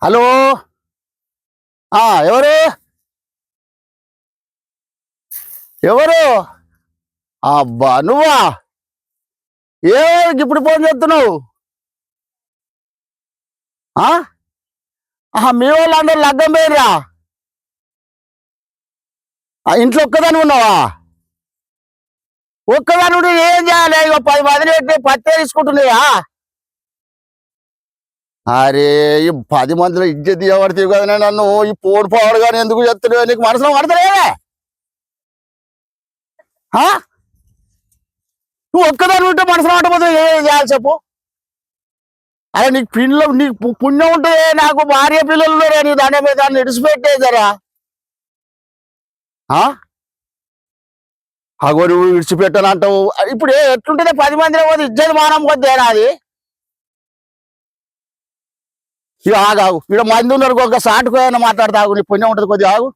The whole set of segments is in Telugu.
హలో. ఎవరు ఎవరు? అబ్బా నువ్వా? ఇప్పుడు ఫోన్ చేస్తున్నావు? మీ వాళ్ళందరూ లగ్గం పోయినరా? ఇంట్లో ఒక్కదాని ఉన్నావా? ఒక్కదాని ఉండి ఏం చేయాలి? ఇక 10 మందిని పెట్టి పత్తే తీసుకుంటున్నాయా? అరే ఈ 10 మందిలో ఇజ్జత్ తీయబడితే కదా నన్ను ఈ పోడు పోవడు కానీ ఎందుకు చెప్తున్నావు? నీకు మనసులో పడతలేవే? నువ్వు ఒక్కదాని ఉంటే మనసులో పట్టబోతే ఏం చేయాలి చెప్పు? అరే నీకు పుణ్యం ఉంటుంది, నాకు భార్య పిల్లలు ఉన్నారే, నీ దండ మీద దాన్ని విడిచిపెట్టేదరా? అగో నువ్వు విడిచిపెట్టాను అంటావు. ఇప్పుడు ఎట్లుంటుంది? 10 మందిలో పోతే ఇజ్జత్ మానం కొద్దేనా అది? ఇక ఆగాగు, ఇక్కడ మంది ఉన్నారు, ఒక సాటుకోయని మాట్లాడతాగు, నీ పుణ్యం ఉంటుంది కొద్దిగా ఆగు.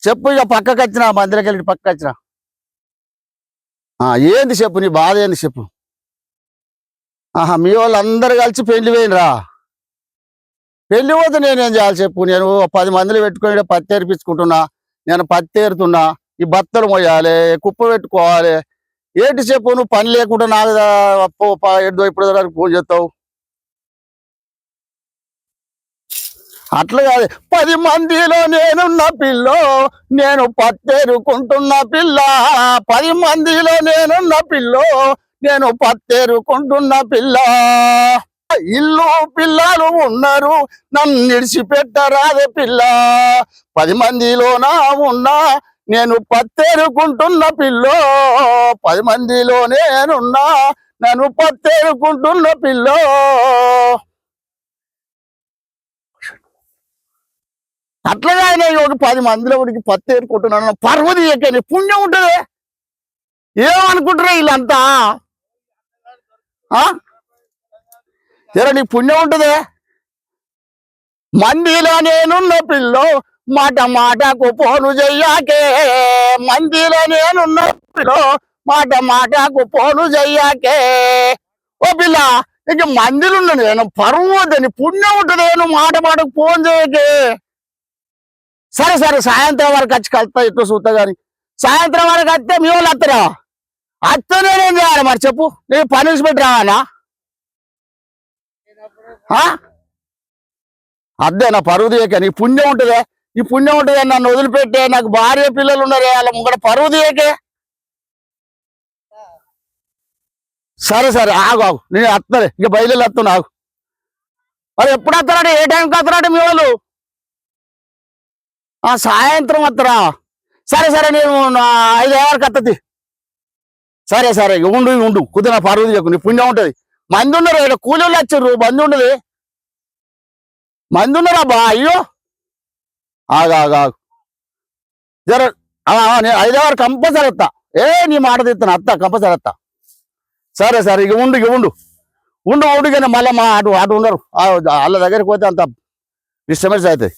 చెప్పు. ఇక పక్కకి వచ్చిన మందిలోకి వెళ్ళి పక్కకి వచ్చిన. ఏంది చెప్పు, నీ బాధ ఏంది చెప్పు. మీ వాళ్ళు అందరు కలిసి పెళ్లి పోయినరా? పెళ్లి పోతే నేనేం చేయాలి చెప్పు? నేను 10 మందిని పెట్టుకుని పత్తి ఏర్పించుకుంటున్నా, నేను పత్తి ఏరుతున్నా, ఈ బత్తలు మొయ్యాలి, కుప్ప పెట్టుకోవాలి. ఏంటి చెప్పు? నువ్వు పని లేకుండా నాకు ఇప్పుడు ఫోన్ చేస్తావు. అట్లా కాదు, 10 మందిలో నేనున్న పిల్లో, నేను పత్తేరుకుంటున్న పిల్ల. 10 మందిలో నేనున్న పిల్లో, నేను పత్తేరుకుంటున్న పిల్ల. ఇల్లు పిల్లలు ఉన్నారు, నన్ను నిడిచిపెట్టరాదే పిల్ల. 10 మందిలోనా ఉన్నా, నేను పత్తేరుకుంటున్న పిల్లో. 10 మందిలో నేనున్నా, నేను పత్తేరుకుంటున్న పిల్లో. అట్లనే ఒక 10 మందిలో ఉడికి పత్తి ఏరుకుంటున్నాను. పర్వది ఎక్కని పుణ్యం ఉంటుంది. ఏమనుకుంటారా వీళ్ళంతా? నీకు పుణ్యం ఉంటుంది. మందిలో నేనున్న పిల్లో, మాట మాటకు పోను చెయ్యాకే. మందిలో నేనున్న పిల్లో, మాట మాటకు పోను చెయ్యాకే. ఓ పిల్ల, ఇక మందిలో ఉన్నా నేను, పర్వదని పుణ్యం ఉంటుంది. నువ్వు మాట మాటకు ఫోన్ చేయకే. సరే సరే, సాయంత్రం వరకు వచ్చి కలుస్తా, ఎక్కువ చూస్తా. కానీ సాయంత్రం వరకు వస్తే మీ వాళ్ళు వస్తారా? వస్తే నేనేం చేయాలి మరి చెప్పు? నేను పనిష్మెంట్ రావాలా? అద్దే నా పరువు తీయక. నీ పుణ్యం ఉంటుందే, నీ పుణ్యం ఉంటుంది. నన్ను వదిలిపెట్టే, నాకు భార్య పిల్లలు ఉన్నారే, వాళ్ళ ముంగడ పరువు తీయకే. సరే సరే ఆగు ఆగు, నేను వస్తానే, ఇక బయలుదేరి వస్తున్నా ఆగు. మరి ఎప్పుడు వస్తారంటే, ఏ టైంకి వస్తారంటే మీ వాళ్ళు? సాయంత్రం వస్తారా? సరే సరే, నేను 5 వరకు వస్తుంది. సరే సరే, ఉండు కుదిరిన పరువు చెప్పు, నీ పుణ్యం ఉంటుంది. మంది ఉన్నారు ఇక్కడ, కూలీలు వచ్చారు, మంది ఉండదు. మంది ఉన్నారా బా? అయ్యో ఆగు జర. నేను 5 వరకు కంపల్సరీ వస్తా. నీ మాట తీస్తాను, అత్త కంపల్సరీ వస్తా. సరే సరే, ఇక ఉండు కానీ మళ్ళీ మా అటు ఉండరు. వాళ్ళ దగ్గరికి పోతే అంత డిస్టర్బెన్స్ అవుతుంది.